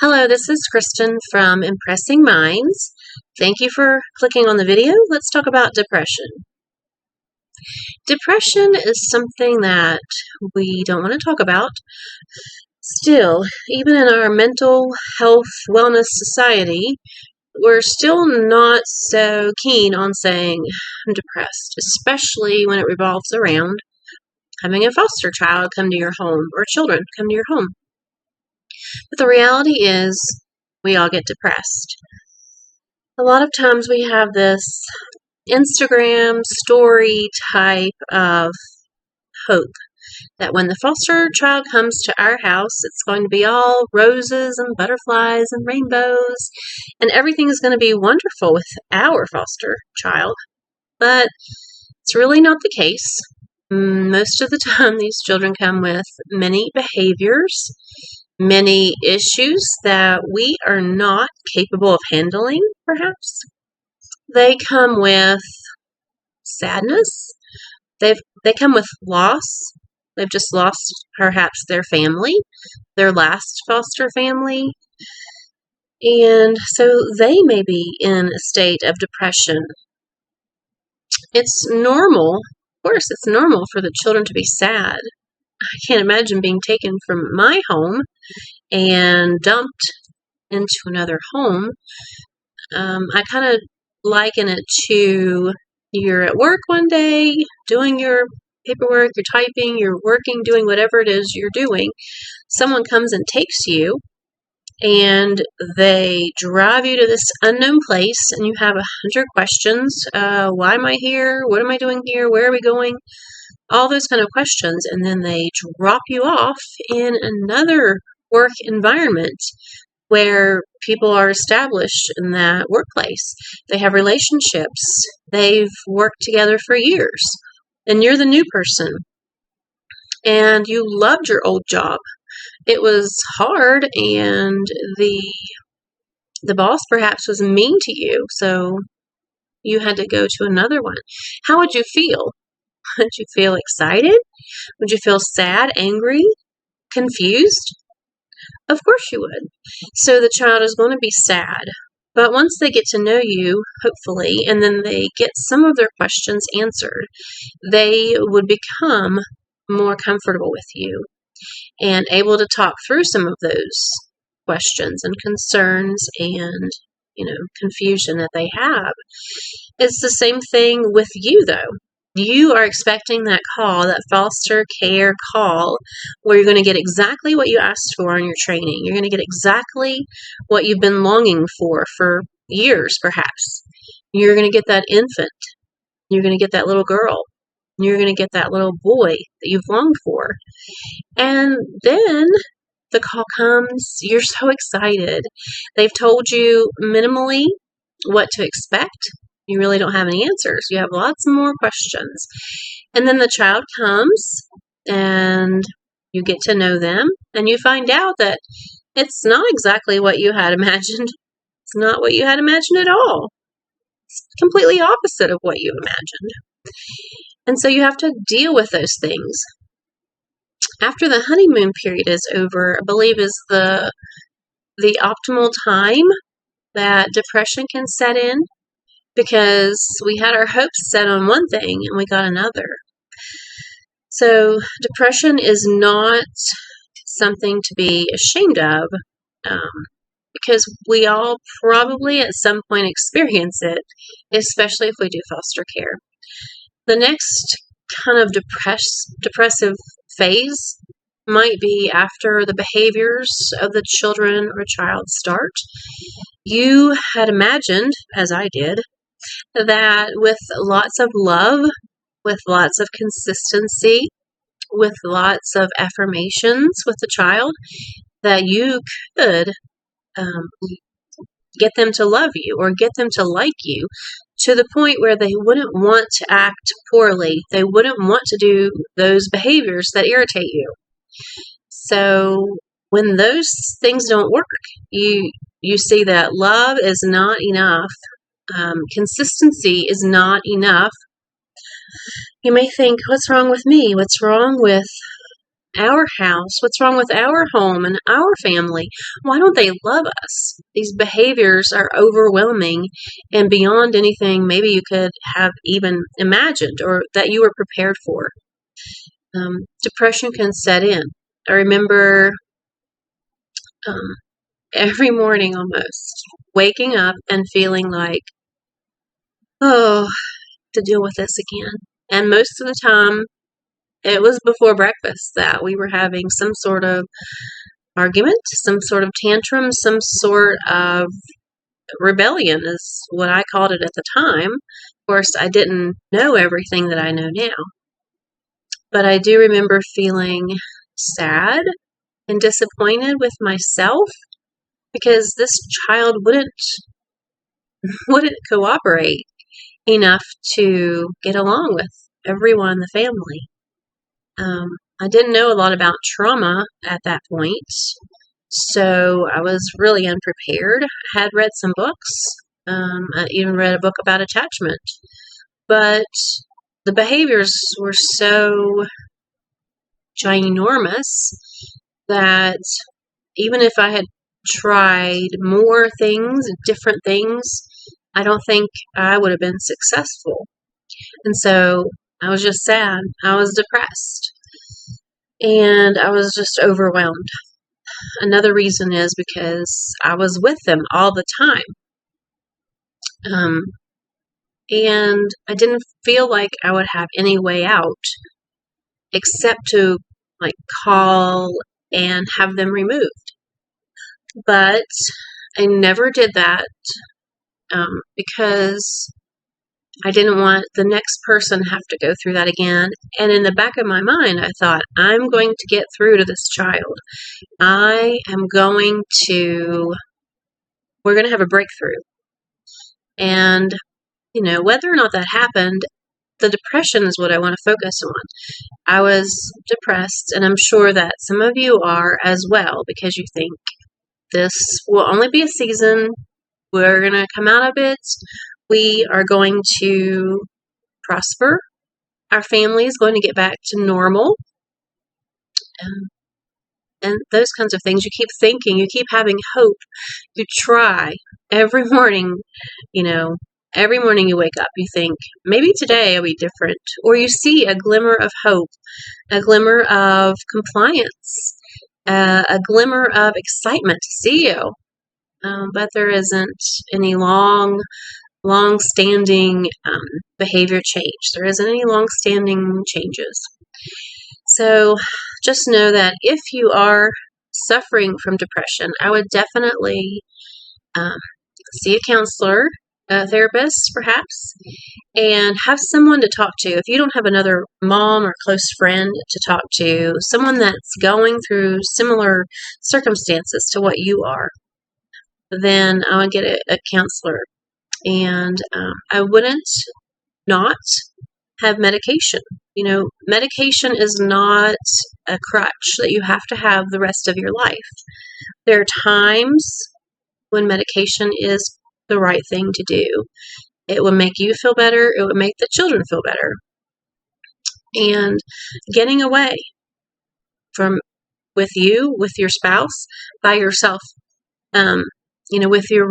Hello, this is Kristen from Impressing Minds. Thank you for clicking on the video. Let's talk about depression. Depression is something that we don't want to talk about. Still, even in our mental health wellness society, we're still not so keen on saying I'm depressed, especially when it revolves around having a foster child come to your home or children come to your home. But the reality is, we all get depressed. A lot of times we have this Instagram story type of hope that when the foster child comes to our house, it's going to be all roses and butterflies and rainbows, and everything is going to be wonderful with our foster child. But it's really not the case. Most of the time, these children come with many behaviors, many issues that we are not capable of handling, perhaps. They come with sadness. They come with loss. They've just lost perhaps their family, their last foster family. And so they may be in a state of depression. It's normal. Of course, it's normal for the children to be sad. I can't imagine being taken from my home and dumped into another home. I kind of liken it to you're at work one day doing your paperwork, you're typing, you're working, doing whatever it is you're doing. Someone comes and takes you and they drive you to this unknown place and you have 100 questions. Why am I here? What am I doing here? Where are we going? All those kind of questions, and then they drop you off in another work environment where people are established in that workplace. They have relationships. They've worked together for years, and you're the new person. And you loved your old job. It was hard, and the boss perhaps was mean to you, so you had to go to another one. How would you feel? Would you feel excited? Would you feel sad, angry, confused? Of course you would. So the child is going to be sad. But once they get to know you, hopefully, and then they get some of their questions answered, they would become more comfortable with you and able to talk through some of those questions and concerns and, confusion that they have. It's the same thing with you, though. You are expecting that call, that foster care call, where you're going to get exactly what you asked for in your training. You're going to get exactly what you've been longing for years, perhaps. You're going to get that infant. You're going to get that little girl. You're going to get that little boy that you've longed for. And then the call comes. You're so excited. They've told you minimally what to expect. You really don't have any answers. You have lots more questions. And then the child comes and you get to know them and you find out that it's not exactly what you had imagined. It's not what you had imagined at all. It's completely opposite of what you imagined. And so you have to deal with those things. After the honeymoon period is over, I believe is the optimal time that depression can set in, because we had our hopes set on one thing and we got another. So depression is not something to be ashamed of, because we all probably at some point experience it, especially if we do foster care. The next kind of depressive phase might be after the behaviors of the children or child start. You had imagined, as I did, that with lots of love, with lots of consistency, with lots of affirmations with the child, that you could get them to love you or get them to like you to the point where they wouldn't want to act poorly. They wouldn't want to do those behaviors that irritate you. So when those things don't work, you see that love is not enough. Consistency is not enough. You may think, what's wrong with me? What's wrong with our house? What's wrong with our home and our family? Why don't they love us? These behaviors are overwhelming and beyond anything maybe you could have even imagined or that you were prepared for. Depression can set in. I remember every morning almost waking up and feeling like, oh, to deal with this again. And most of the time, it was before breakfast that we were having some sort of argument, some sort of tantrum, some sort of rebellion is what I called it at the time. Of course, I didn't know everything that I know now. But I do remember feeling sad and disappointed with myself because this child wouldn't cooperate enough to get along with everyone in the family. I didn't know a lot about trauma at that point, so I was really unprepared. I had read some books. I even read a book about attachment, but the behaviors were so ginormous that even if I had tried more things, different things, I don't think I would have been successful. And so I was just sad. I was depressed. And I was just overwhelmed. Another reason is because I was with them all the time. And I didn't feel like I would have any way out except to call and have them removed. But I never did that because I didn't want the next person to have to go through that again. And in the back of my mind, I thought, I'm going to get through to this child. We're going to have a breakthrough. And, whether or not that happened, the depression is what I want to focus on. I was depressed, and I'm sure that some of you are as well, because you think this will only be a season. We're going to come out of it. We are going to prosper. Our family is going to get back to normal. And those kinds of things. You keep thinking, you keep having hope. You try every morning, every morning you wake up, you think, maybe today will be different. Or you see a glimmer of hope, a glimmer of compliance, a glimmer of excitement to see you. But there isn't any long-standing behavior change. There isn't any long-standing changes. So just know that if you are suffering from depression, I would definitely see a counselor, a therapist perhaps, and have someone to talk to. If you don't have another mom or close friend to talk to, someone that's going through similar circumstances to what you are, then I would get a counselor. And I wouldn't not have medication. Medication is not a crutch that you have to have the rest of your life. There are times when medication is the right thing to do. It will make you feel better. It will make the children feel better. And getting away with your spouse, by yourself, with your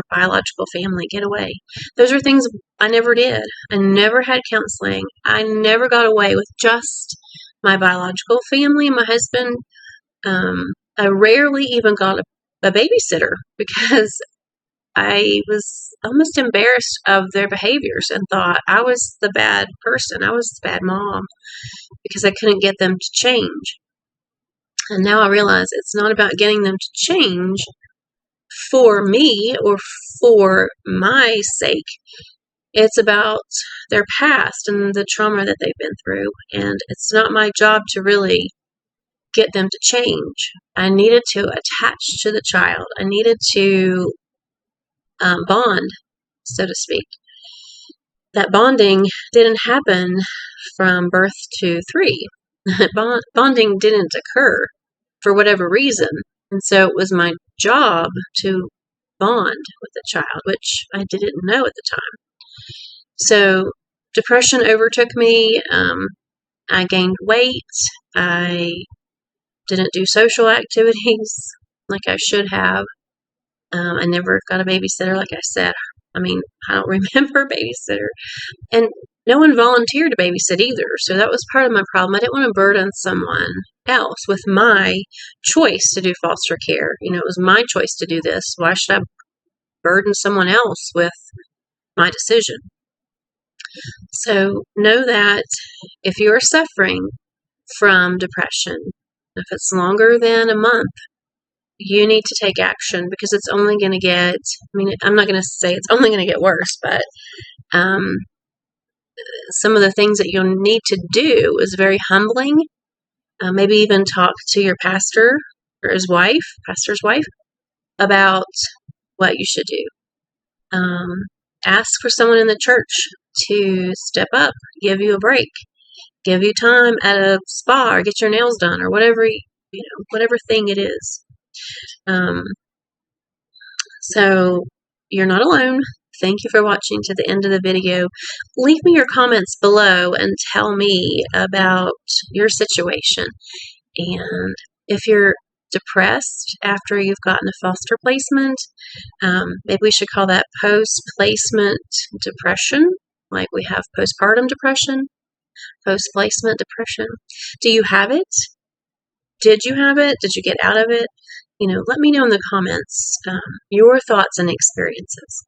biological family, get away. Those are things I never did. I never had counseling. I never got away with just my biological family, my husband. I rarely even got a babysitter because I was almost embarrassed of their behaviors and thought I was the bad person. I was the bad mom because I couldn't get them to change. And now I realize it's not about getting them to change for me or for my sake. It's about their past and the trauma that they've been through. And it's not my job to really get them to change. I needed to attach to the child. I needed to bond, so to speak. That bonding didn't happen from birth to 3. Bonding didn't occur for whatever reason. And so it was my job to bond with the child, which I didn't know at the time. So depression overtook me. I gained weight. I didn't do social activities like I should have. I never got a babysitter, like I said. I mean, I don't remember a babysitter. And no one volunteered to babysit either. So that was part of my problem. I didn't want to burden someone else with my choice to do foster care. It was my choice to do this. Why should I burden someone else with my decision? So know that if you are suffering from depression, if it's longer than a month, you need to take action, because it's only going to get, I'm not going to say it's only going to get worse, but some of the things that you'll need to do is very humbling. Maybe even talk to your pastor or pastor's wife, about what you should do. Ask for someone in the church to step up, give you a break, give you time at a spa or get your nails done or whatever, whatever thing it is. So you're not alone. Thank you for watching to the end of the video. Leave me your comments below and tell me about your situation. And if you're depressed after you've gotten a foster placement, maybe we should call that post-placement depression, like we have postpartum depression, post-placement depression. Do you have it? Did you have it? Did you get out of it? Let me know in the comments your thoughts and experiences.